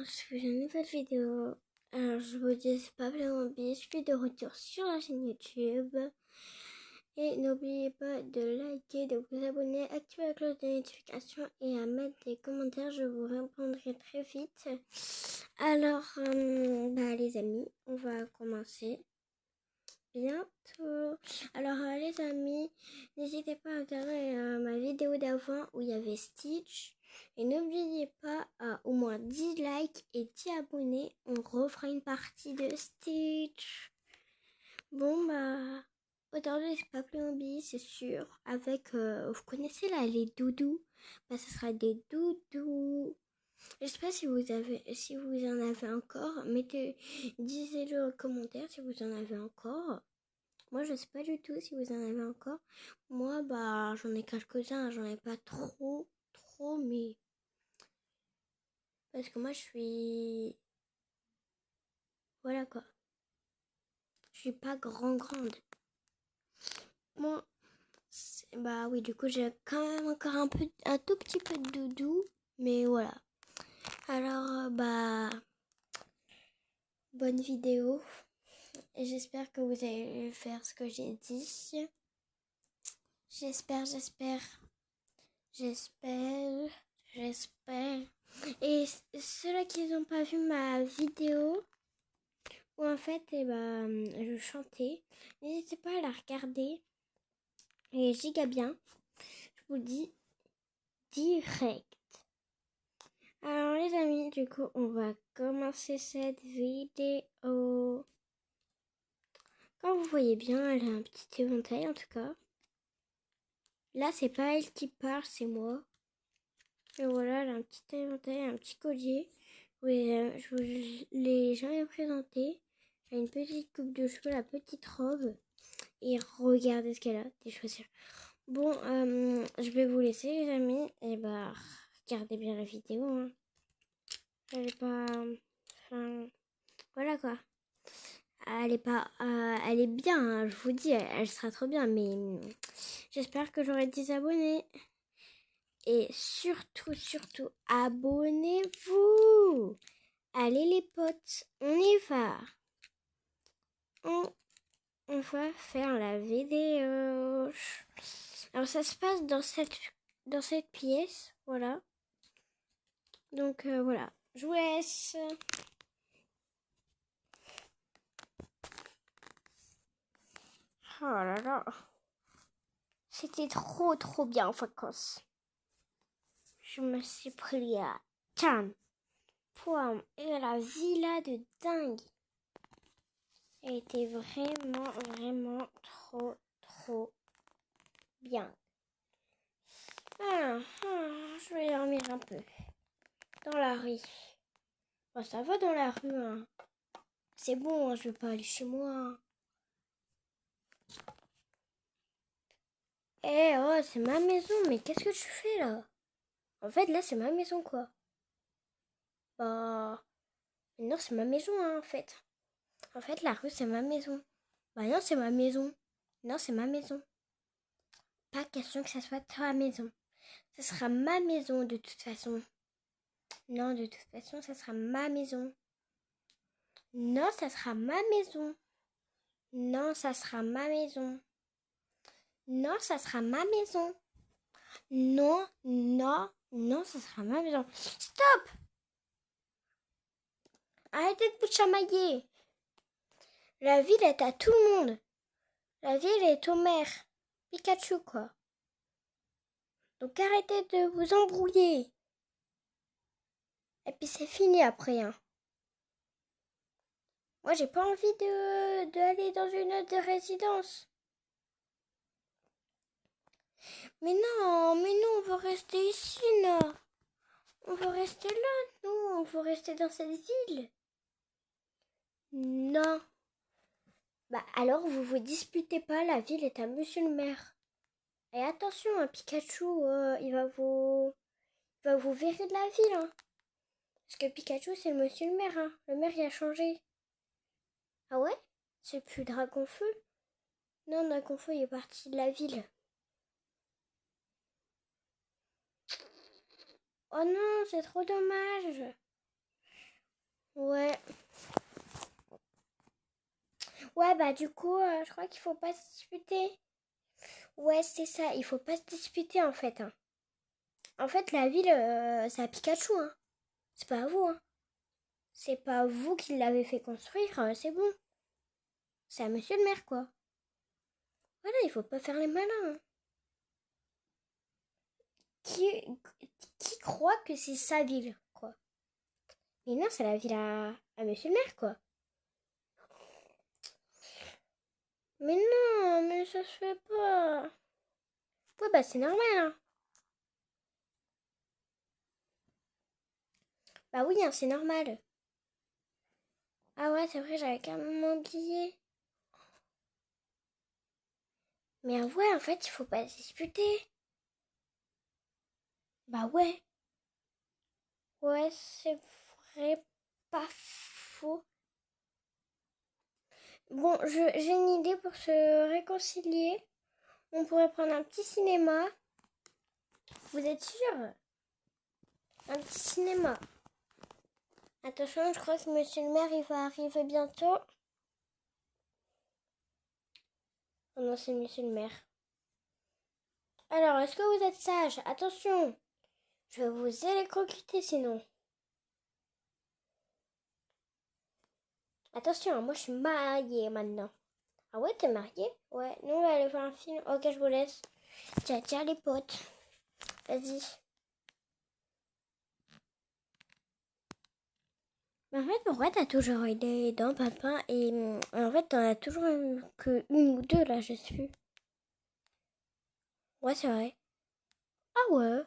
je fais une nouvelle vidéo. Alors, je vous dis, c'est pas vraiment bien. Je suis de retour sur la chaîne YouTube. Et n'oubliez pas de liker, de vous abonner, activer la cloche de notification et à mettre des commentaires. Je vous répondrai très vite. Alors, les amis, on va commencer bientôt. Alors, les amis, n'hésitez pas à regarder ma vidéo d'avant où il y avait Stitch. Et n'oubliez pas à au moins 10 likes et 10 abonnés. On refera une partie de Stitch. Bon, aujourd'hui, c'est pas Playmobil, c'est sûr. Avec, vous connaissez là, les doudous. Ce sera des doudous. Je sais pas si vous en avez encore. Disez-le en commentaire si vous en avez encore. Moi, je sais pas du tout si vous en avez encore. Moi, j'en ai quelques-uns. J'en ai pas trop, mais... Parce que moi, je suis... Voilà, quoi. Je suis pas grande. Moi, oui, du coup, j'ai quand même encore un tout petit peu de doudou. Mais voilà. Alors, bonne vidéo. Et j'espère que vous allez faire ce que j'ai dit. J'espère. Et ceux-là qui n'ont pas vu ma vidéo, où en fait, je chantais, n'hésitez pas à la regarder. Et giga bien, je vous le dis direct. Alors les amis, du coup, on va commencer cette vidéo. Comme vous voyez bien, elle a un petit éventail en tout cas. Là, c'est pas elle qui parle, c'est moi. Et voilà, elle a un petit éventail, un petit collier. Oui, je vous l'ai jamais présenté. Elle a une petite coupe de cheveux, la petite robe. Et regardez ce qu'elle a, des chaussures. Bon, je vais vous laisser les amis. Et regardez bien la vidéo. Hein. Elle est pas... Enfin, voilà quoi. Elle est pas... elle est bien, hein, je vous dis, elle sera trop bien. Mais j'espère que j'aurai 10 abonnés. Et surtout, abonnez-vous. Allez les potes, on y va. On va faire la vidéo. Alors ça se passe dans cette pièce, voilà. Donc voilà, je vous laisse. Oh là là. C'était trop bien en vacances. Je me suis pris à Cannes, Pomme et la villa de dingue. Elle était vraiment trop bien. Je vais dormir un peu. Dans la rue. Ça va dans la rue, hein. C'est bon, hein, je vais pas aller chez moi. Hein. C'est ma maison, mais qu'est-ce que tu fais là? En fait, là, c'est ma maison, quoi. Non, c'est ma maison, hein, en fait. En fait, la rue, c'est ma maison. Non, c'est ma maison. Non, c'est ma maison. Pas question que ça soit ta maison. Ça sera ma maison, de toute façon. Non, de toute façon, ça sera ma maison. Non, ça sera ma maison. Non, ça sera ma maison. Non, ça sera ma maison. Non, ça sera ma maison. Stop! Arrêtez de vous chamailler. La ville est à tout le monde. La ville est au maire. Pikachu, quoi. Donc arrêtez de vous embrouiller. Et puis c'est fini après, hein. Moi, j'ai pas envie d'aller dans une autre résidence. Mais non, on veut rester ici, là. On veut rester là, nous. On veut rester dans cette ville. Non. Alors, vous disputez pas. La ville est à monsieur le maire. Et attention, hein, Pikachu, il va vous virer de la ville, hein. Parce que Pikachu, c'est le monsieur le maire, hein. Le maire, il a changé. Ah ouais? C'est plus Dragonfeu? Non, Dragonfeu, il est parti de la ville. Oh non, c'est trop dommage. Ouais, bah du coup, je crois qu'il faut pas se disputer. Ouais, c'est ça, il faut pas se disputer en fait. Hein. En fait, la ville, c'est à Pikachu, hein. C'est pas à vous, hein. C'est pas vous qui l'avez fait construire, c'est bon. C'est à monsieur le maire, quoi. Voilà, il faut pas faire les malins. Hein. Qui, qui croit que c'est sa ville, quoi. Mais non, c'est la ville à monsieur le maire, quoi. Mais non, mais ça se fait pas. Ouais, bah c'est normal, hein. Bah oui, hein, c'est normal. Ah ouais, c'est vrai, j'avais carrément oublié. Mais ouais, en fait, il faut pas se disputer. Bah ouais. Ouais, c'est vrai, pas faux. Bon, j'ai une idée pour se réconcilier. On pourrait prendre un petit cinéma. Vous êtes sûr? Un petit cinéma. Attention, je crois que monsieur le maire, il va arriver bientôt. Oh non, c'est monsieur le maire. Alors, est-ce que vous êtes sage? Attention, je vais vous électrocuter sinon. Attention, moi je suis mariée maintenant. Ah ouais, t'es mariée? Ouais, nous on va aller voir un film. Ok, je vous laisse. Tiens, tiens les potes. Vas-y. Mais en fait, pourquoi t'as toujours eu des dents, papa? Et en fait, t'en as toujours eu que une ou deux là, je suis. Ouais, c'est vrai. Ah ouais?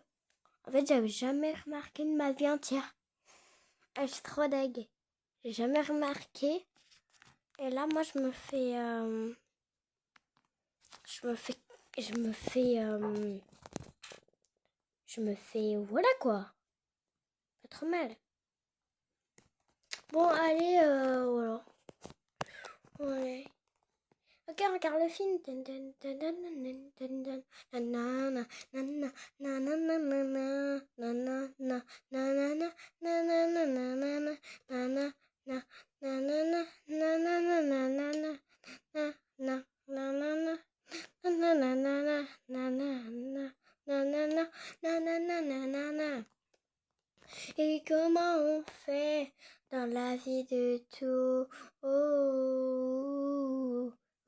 En fait, j'avais jamais remarqué de ma vie entière. Ah, je suis trop deg. J'ai jamais remarqué. Et là, moi, je me fais, je me fais, je me fais, voilà quoi. Pas trop mal. Bon, allez, voilà. Ouais. Ok, on regarde le film. Et comment on fait dans la vie de tout? Oh,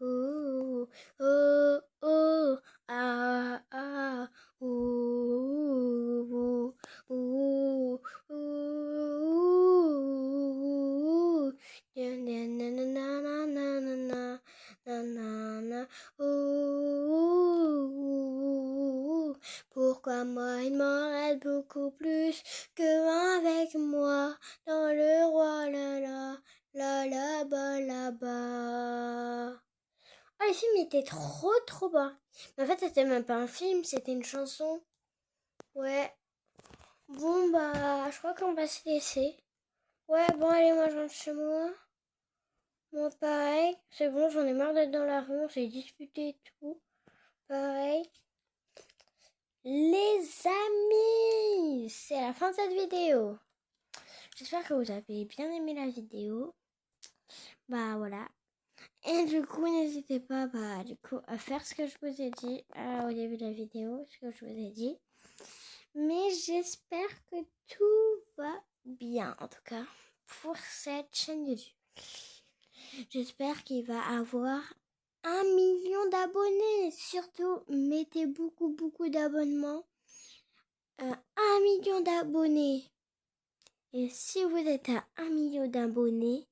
oh, oh, oh, ah, ah, oh, oh, oh, oh, pourquoi moi il m'en reste beaucoup plus que avec moi dans le roi là-bas. Ah, le film était trop bien. Mais en fait, c'était même pas un film, c'était une chanson. Ouais. Bon, bah, je crois qu'on va se laisser. Ouais, bon, allez, moi, je rentre chez moi. Moi, pareil. C'est bon, j'en ai marre d'être dans la rue, on s'est disputé et tout. Pareil. Les amis, c'est la fin de cette vidéo. J'espère que vous avez bien aimé la vidéo. Bah voilà. Et du coup, n'hésitez pas du coup, à faire ce que je vous ai dit au début de la vidéo, ce que je vous ai dit. Mais j'espère que tout va bien, en tout cas, pour cette chaîne YouTube. J'espère qu'il va avoir 1 million d'abonnés. Surtout, mettez beaucoup d'abonnements. 1 million d'abonnés. Et si vous êtes à 1 million d'abonnés,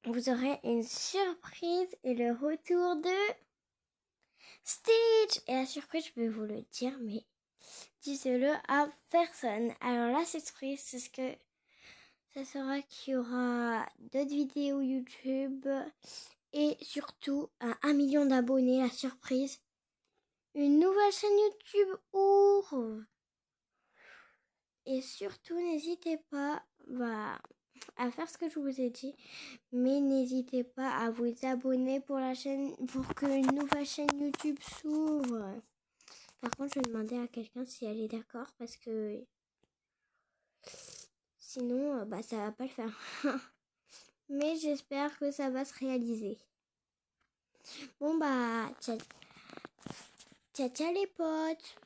vous aurez une surprise et le retour de Stitch. Et la surprise, je vais vous le dire, mais dites-le à personne. Alors la surprise, c'est ce que ça sera qu'il y aura d'autres vidéos YouTube et surtout à 1 million d'abonnés, la surprise. Une nouvelle chaîne YouTube ouvre. Et surtout, n'hésitez pas à faire ce que je vous ai dit. Mais n'hésitez pas à vous abonner pour qu'une nouvelle chaîne YouTube s'ouvre. Par contre, je vais demander à quelqu'un si elle est d'accord parce que sinon, ça va pas le faire. mais j'espère que ça va se réaliser. Bon bah, ciao, ciao, ciao les potes.